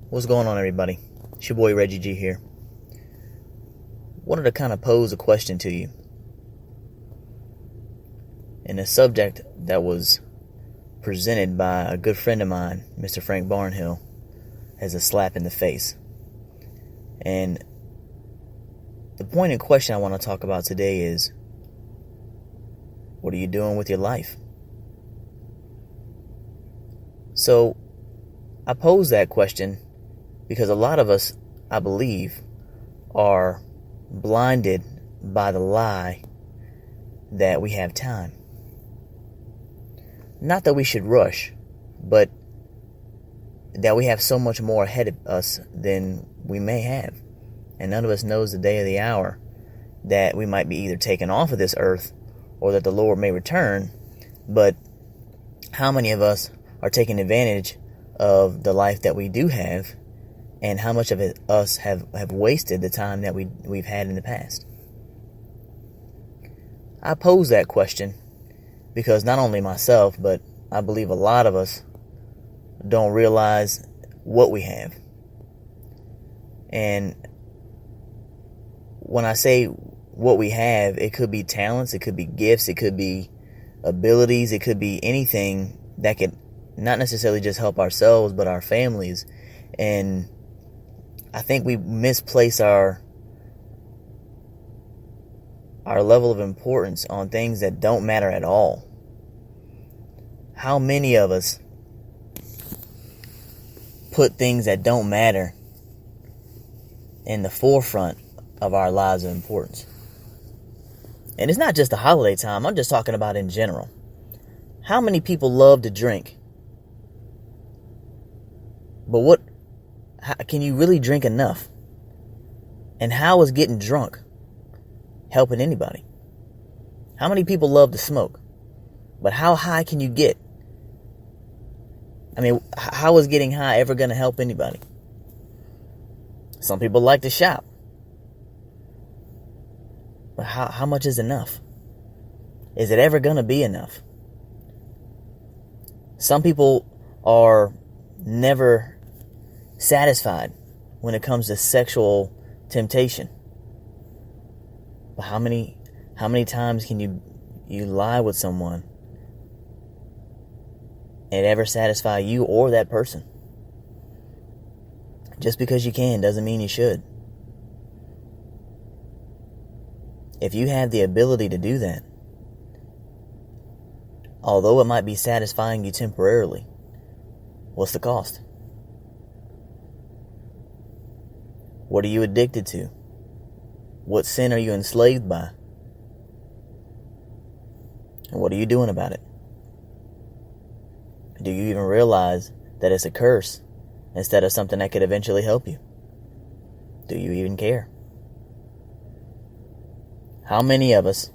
What's going on, everybody? It's your boy Reggie G here. Wanted to kind of pose a question to you. And a subject that was presented by a good friend of mine, Mr. Frank Barnhill, as a slap in the face. And the point in question I want to talk about today is, what are you doing with your life? So, I pose that question because a lot of us, I believe, are blinded by the lie that we have time. Not that we should rush, but that we have so much more ahead of us than we may have. And none of us knows the day or the hour that we might be either taken off of this earth or that the Lord may return. But how many of us are taking advantage of the life that we do have, and how much of us have wasted the time that we've had in the past? I pose that question because not only myself, but I believe a lot of us don't realize what we have. And when I say what we have, it could be talents, it could be gifts, it could be abilities, it could be anything that could not necessarily just help ourselves, but our families. And I think we misplace our level of importance on things that don't matter at all. How many of us put things that don't matter in the forefront of our lives of importance? And it's not just the holiday time. I'm just talking about in general. How many people love to drink? But how can you really drink enough? And how is getting drunk helping anybody? How many people love to smoke? But how high can you get? I mean, how is getting high ever going to help anybody? Some people like to shop. But how much is enough? Is it ever going to be enough? Some people are never satisfied when it comes to sexual temptation. But how many times can you lie with someone and ever satisfy you or that person? Just because you can doesn't mean you should. If you have the ability to do that, although it might be satisfying you temporarily, what's the cost? What are you addicted to? What sin are you enslaved by? And what are you doing about it? Do you even realize that it's a curse instead of something that could eventually help you? Do you even care? How many of us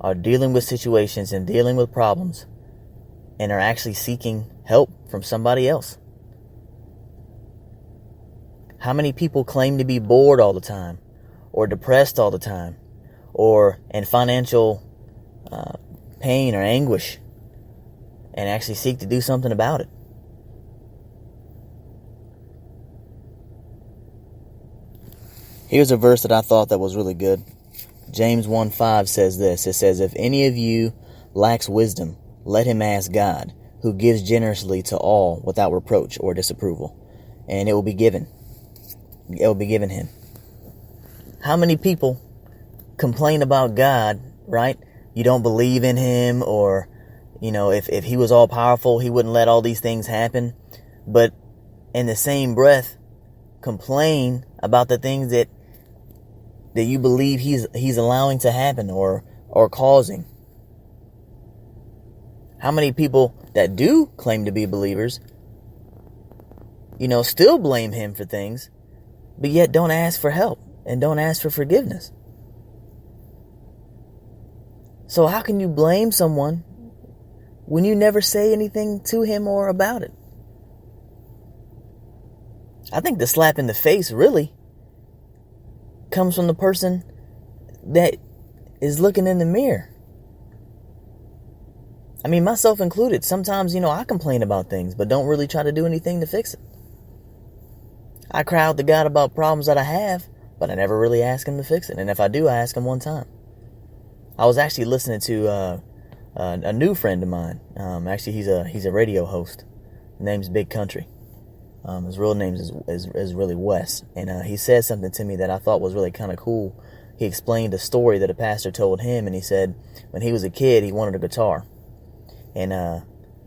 are dealing with situations and dealing with problems and are actually seeking help from somebody else? How many people claim to be bored all the time, or depressed all the time, or in financial pain or anguish, and actually seek to do something about it? Here's a verse that I thought that was really good. James 1:5 says this. It says, "If any of you lacks wisdom, let him ask God, who gives generously to all without reproach or disapproval, and it will be given. It will be given him." How many people complain about God, right? You don't believe in him, or, if he was all powerful, he wouldn't let all these things happen. But in the same breath, complain about the things that you believe he's allowing to happen or causing. How many people that do claim to be believers, still blame him for things, but yet don't ask for help and don't ask for forgiveness? So how can you blame someone when you never say anything to him or about it? I think the slap in the face really comes from the person that is looking in the mirror. I mean, myself included. Sometimes, I complain about things, but don't really try to do anything to fix it. I cry out to God about problems that I have, but I never really ask him to fix it. And if I do, I ask him one time. I was actually listening to a new friend of mine. Actually, he's a radio host. His name's Big Country. His real name is really Wes. And he said something to me that I thought was really kind of cool. He explained a story that a pastor told him, and he said when he was a kid, he wanted a guitar. And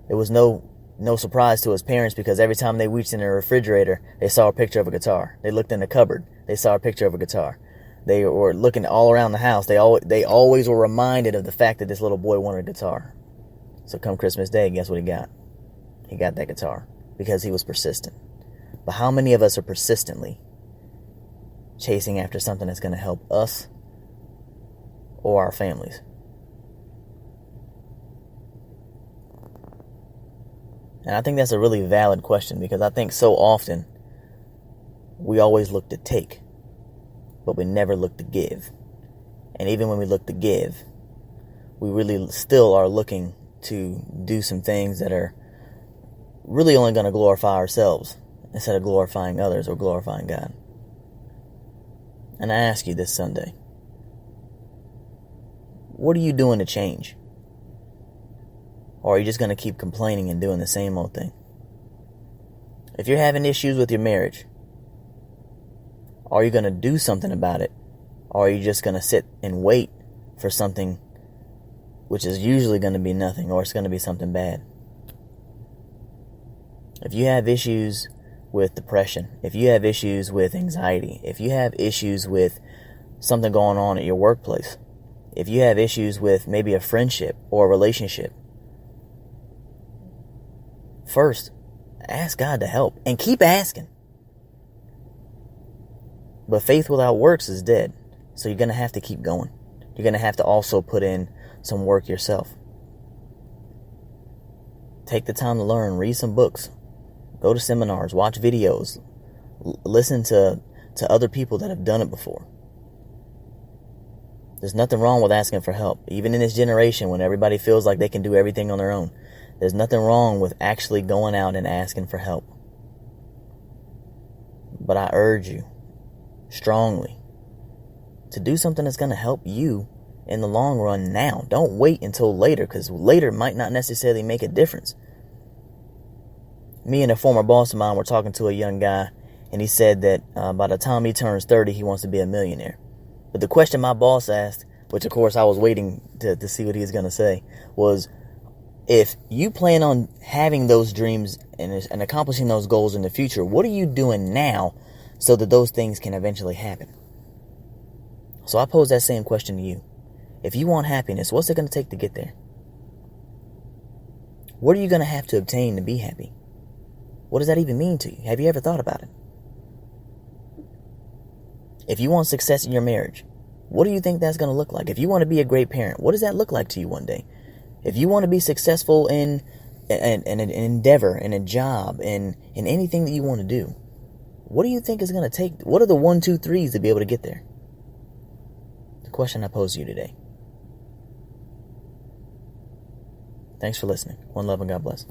it was no surprise to his parents, because every time they reached in the refrigerator, they saw a picture of a guitar. They looked in the cupboard, they saw a picture of a guitar. They were looking all around the house. They always were reminded of the fact that this little boy wanted a guitar. So come Christmas Day, guess what he got? He got that guitar because he was persistent. But how many of us are persistently chasing after something that's going to help us or our families? And I think that's a really valid question, because I think so often we always look to take, but we never look to give. And even when we look to give, we really still are looking to do some things that are really only going to glorify ourselves instead of glorifying others or glorifying God. And I ask you this Sunday, what are you doing to change? Or are you just going to keep complaining and doing the same old thing? If you're having issues with your marriage, are you going to do something about it? Or are you just going to sit and wait for something which is usually going to be nothing, or it's going to be something bad? If you have issues with depression, if you have issues with anxiety, if you have issues with something going on at your workplace, if you have issues with maybe a friendship or a relationship, first, ask God to help and keep asking. But faith without works is dead. So you're going to have to keep going. You're going to have to also put in some work yourself. Take the time to learn, read some books, go to seminars, watch videos, listen to other people that have done it before. There's nothing wrong with asking for help. Even in this generation when everybody feels like they can do everything on their own, there's nothing wrong with actually going out and asking for help. But I urge you strongly to do something that's going to help you in the long run now. Don't wait until later, because later might not necessarily make a difference. Me and a former boss of mine were talking to a young guy, and he said that by the time he turns 30, he wants to be a millionaire. But the question my boss asked, which of course I was waiting to see what he was going to say, was, if you plan on having those dreams and accomplishing those goals in the future, what are you doing now so that those things can eventually happen? So I pose that same question to you. If you want happiness, what's it going to take to get there? What are you going to have to obtain to be happy? What does that even mean to you? Have you ever thought about it? If you want success in your marriage, what do you think that's going to look like? If you want to be a great parent, what does that look like to you one day? If you want to be successful in an endeavor, in a job, in anything that you want to do, what do you think is going to take? What are the 1, 2, 3s to be able to get there? The question I pose to you today. Thanks for listening. One love and God bless.